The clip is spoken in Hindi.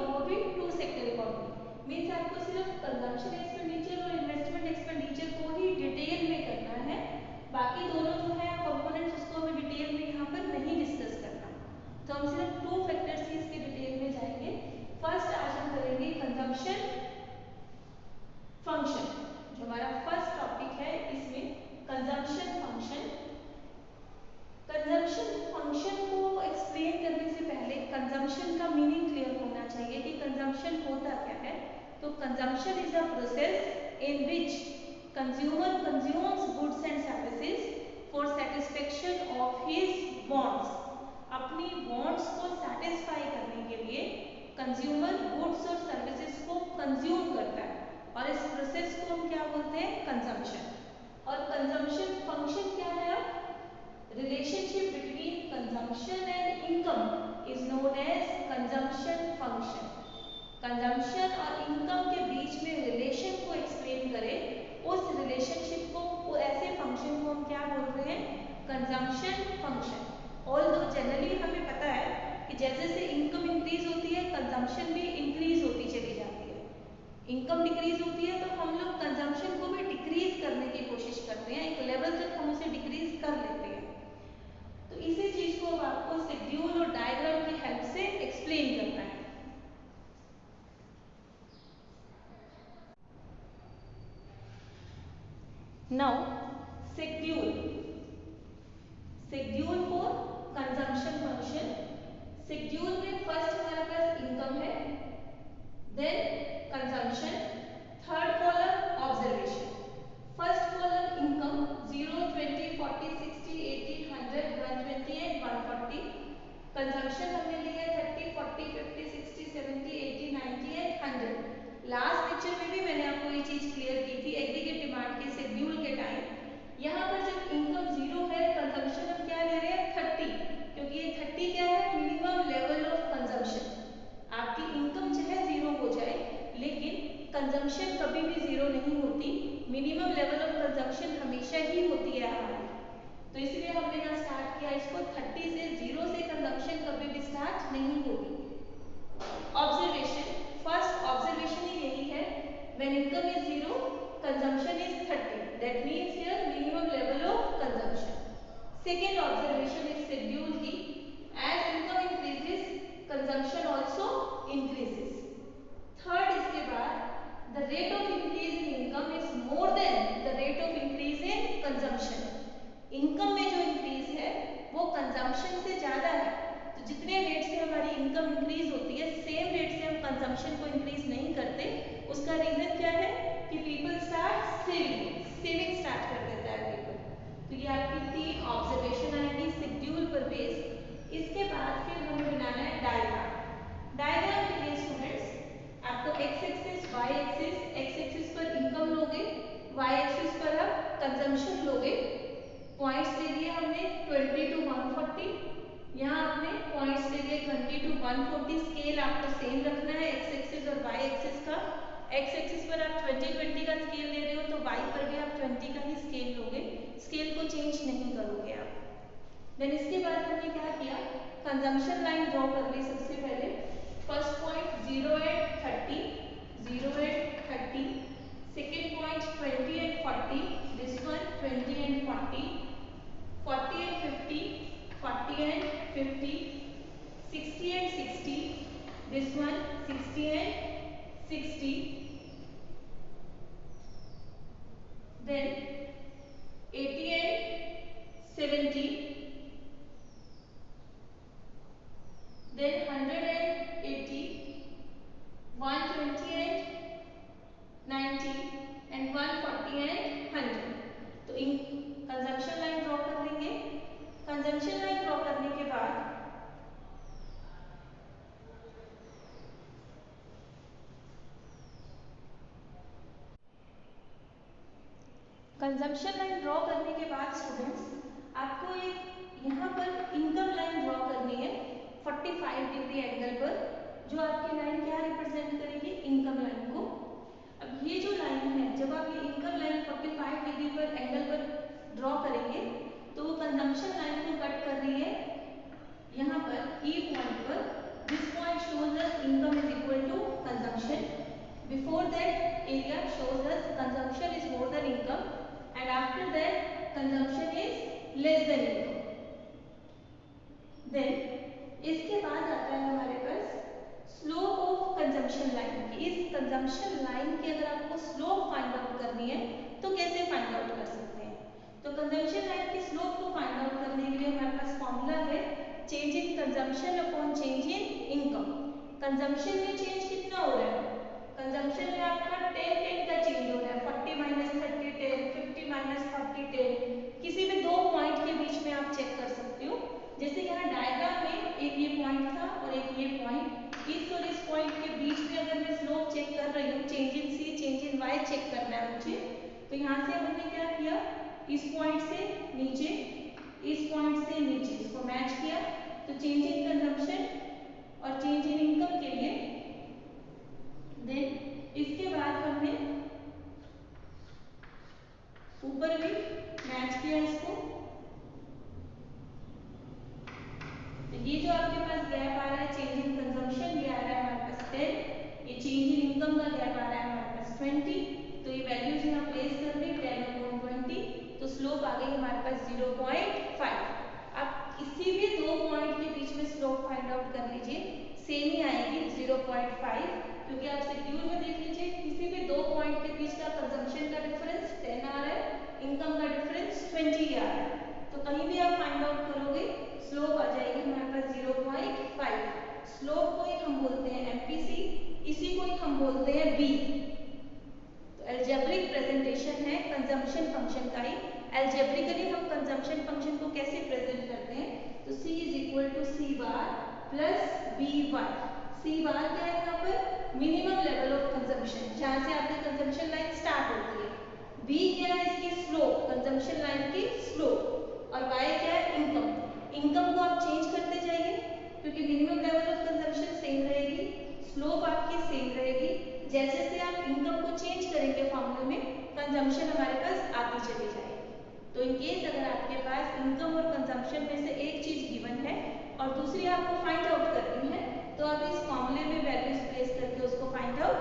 और वो भी टू सेक्टर इकोनॉमी। मीन्स आपको सिर्फ कंजम्पशन एक्सपेंडिचर और इन्वेस्टमेंट एक्सपेंडिचर को ही डिटेल में करना है, बाकी दोनों जो है कंपोनेंट्स उसको हमें डिटेल में यहाँ पर नहीं डिस्कस करना। तो हम सिर्फ टू फैक्टर्स ही इसके डिटेल में जाएंगे। फर्स्ट आज हम करेंगे कंजम्पशन फंक्शन, जो हमारा फर्स्ट टॉपिक है इसमें कंजम्पशन फंक्शन। कंजम्पशन फंक्शन को एक्सप्लेन करने से पहले कंजम्पशन का मीनिंग क्लियर होना चाहिए कि कंजम्पशन होता क्या है। तो consumption is a process in which consumer consumes goods and services for satisfaction of his wants. अपनी वांट्स को सेटिस्फाई करने के लिए कंज्यूमर गुड्स और सर्विसेज को कंज्यूम करता है, और इस प्रोसेस को हम क्या बोलते हैं, कंजम्पशन। और कंजम्पशन फंक्शन क्या है, relationship between consumption and income is known as consumption function। Consumption और इनकम के बीच में रिलेशन को एक्सप्लेन करें, उस रिलेशनशिप को, वो ऐसे फंक्शन को हम क्या बोल रहे हैं, कंजम्पशन फंक्शन। ऑल्दो जनरली हमें पता है कि जैसे जैसे इनकम इंक्रीज होती है कंजम्पशन भी इंक्रीज होती चली जाती है। इनकम डिक्रीज होती है तो हम लोग कंजम्पशन को भी डिक्रीज करने की कोशिश करते हैं, एक लेवल तक हम उसे डिक्रीज कर लेते हैं। तो इसी चीज को अब आपको शेड्यूल और डायग्राम की हेल्प से एक्सप्लेन करना है। Now schedule, schedule for consumption function. Schedule में फर्स्ट हमारे पास इनकम है, then consumption, third column observation. First column income 0, 20, 40, 60, 80, 100, 120 and 140। Consumption हमने लिया 30, 40, 50, 60, 70, 80, 90 एंड 100। लास्ट लेक्चर में भी मैंने आपको ये चीज क्लियर की थी एग्रीगेट डिमांड के शेड्यूल के टाइम। यहाँ पर जब इनकम 0 है, कंजम्पशन हम क्या ले रहे हैं 30, क्योंकि ये 30 क्या है, मिनिमम लेवल ऑफ कंजम्पशन। आपकी इनकम चाहे 0 हो जाए लेकिन कंजम्पशन कभी भी 0 नहीं होती, मिनिमम लेवल ऑफ कंजम्पशन हमेशा ही होती है हमारी। तो इसलिए हमने यहाँ स्टार्ट किया इसको 30 से, 0 से कंजम्पशन कभी भी स्टार्ट नहीं होगी। ऑब्जर्वेशन, फर्स्ट ऑब्जर्वेशन ही यही है, when income is 0 consumption is 30, that means here minimum level of consumption. Second observation is schedule की, as income increases consumption also increases. Third, इसके बाद the rate of increase in income is more than the rate of increase in consumption। Income में जो इंक्रीज है वो कंजम्पशन से ज्यादा है, तो जितने रेट से हमारी इनकम इंक्रीज होती है सेम रेट से हम कंजम्पशन को इंक्रीज नहीं करते। उसका रीजन क्या है कि people start saving, saving start कर देता है पीपल। तो ये आपकी 3 ऑब्जर्वेशन आएगी शेड्यूल पर बेस। इसके बाद फिर हमें बनाना है डायग्राम। डायग्राम के लिए स्टूडेंट्स आपको X axis, Y axis, X axis पर इनकम लोगे, वाई एक्सिस पर आप कंजम्पशन लोगे। पॉइंट्स ले लिए हमने 20 to 140, यहाँ आपने पॉइंट्स ले लिए 20 to 140। स्केल आपको सेम रखना है एक्स एक्सिस और वाई एक्सिस का। एक्स एक्सिस पर आप 20 का स्केल ले रहे हो तो वाई पर भी आप 20 का ही स्केल लोगे, स्केल को चेंज नहीं करोगे आप। देन इसके बाद हमने क्या किया, कंजम्पशन लाइन ड्रॉ कर ली सबसे पहले। First point 0 and 30, 0 and 30। Second point 20 and 40, this one 20 and 40, 40 and 50, 40 and 50, 60 and 60, this one 60 and 60, then 80 and 70, then 180, 120 and 90 and 140 and 100। तो इन कंजम्पशन लाइन ड्रॉ कर लेंगे। कंजम्पशन लाइन ड्रॉ करने के बाद कंजम्पशन लाइन ड्रॉ करने के बाद स्टूडेंट्स आपको एक यहाँ पर इनकम लाइन ड्रॉ करनी है 45 डिग्री एंगल पर, जो आपकी लाइन क्या रिप्रेजेंट करेगी, इनकम लाइन को। अब ये जो लाइन है, जब आप ये इनकम लाइन 45 डिग्री पर एंगल पर ड्रॉ करेंगे तो वो कंजम्पशन लाइन को कट कर रही है यहाँ पर ई पॉइंट पर। This point shows that income is equal Before that area shows us consumption is more than income, and after that consumption is less than income. Then इसके बाद आता है हमारे पास स्लोप ऑफ कंजम्पशन लाइन। इस कंजम्पशन लाइन की अगर आपको स्लोप फाइंड आउट करनी है तो कैसे फाइंड आउट कर सकते हैं? तो कंजम्पशन लाइन की स्लोप को फाइंड आउट करने के लिए हमारे पास फॉर्मूला है change in consumption upon change in income. Consumption में चेंज कितना हो रहा है? कंजम्पशन में आपका 10 का चेंज हो रहा है, 40 माइनस 30 10, 50 माइनस 40 10। किसी भी दो पॉइंट के बीच में आप चेक कर सकते हो। जैसे यहाँ डायग्राम में एक ये पॉइंट था और एक ये पॉइंट, इस और इस पॉइंट के बीच में अगर मैं स्लोप चेक कर रही हूँ, change in C change in Y check करना है मुझे, तो यहाँ से हमने क्या किया, इस पॉइंट से नीचे, इस पॉइंट से नीचे इसको मैच किया, तो चेंज इन कंजम्पशन और चेंज इन इनकम के लिए। देन इसके बाद हमने ऊपर भी मैच किया इसको, तो ये जो आपके पास गैप आ रहा है चेंज इन कंजम्पशन, ये आ रहा है हमारे पास 10, ये चेंज इन इनकम का गैप आ रहा है हमारे पास 20, तो ये वैल्यूज यहाँ प्लेस कर दी 10/20, तो स्लोप आ गई हमारे पास 0.5। अब किसी भी दो पॉइंट के बीच में स्लोप फाइंड आउट कर लीजिए, सेम ही आएगी 0.5, क्योंकि आप शेड्यूल में देख लीजिए किसी भी दो पॉइंट के बीच का कंजम्पशन का डिफरेंस 10 आ रहा है, इनकम का डिफरेंस 20 आ रहा है, तो कहीं भी आप फाइंड आउट करोगे स्लोप आ जाएगी हमारे पास 0.5। स्लोप को ही हम बोलते हैं एमपीसी, इसी को ही हम बोलते हैं बी। तो एल्जेब्रिक प्रेजेंटेशन है कंजम्पशन फंक्शन का ही। एल्जेब्रिकली हम कंजम्पशन फंक्शन को कैसे प्रेजेंट करते हैं, तो C is equal to C bar plus B bar. C bar क्या है यहाँ पर? मिनिमम लेवल ऑफ कंजम्पशन, जहां से आपकी कंजम्पशन लाइन स्टार्ट होती है। बी क्या है? इसकी स्लोप, कंजम्पशन लाइन की स्लोप, और वाई क्या है? इनकम। इनकम को आप चेंज करते जाइए, क्योंकि minimum level of consumption same रहेगी, स्लोप आपकी सेम रहेगी। जैसे जैसे आप इनकम को चेंज करेंगे फॉर्मूले में, कंजम्पशन हमारे पास आती चली जाएगी। तो इन केस अगर आपके पास इनकम और कंजम्पशन में से एक चीज गिवन है और दूसरी आपको फाइंड आउट करनी है, तो आप इस फॉर्मूले में वैल्यूज प्लेस करके उसको फाइंड आउट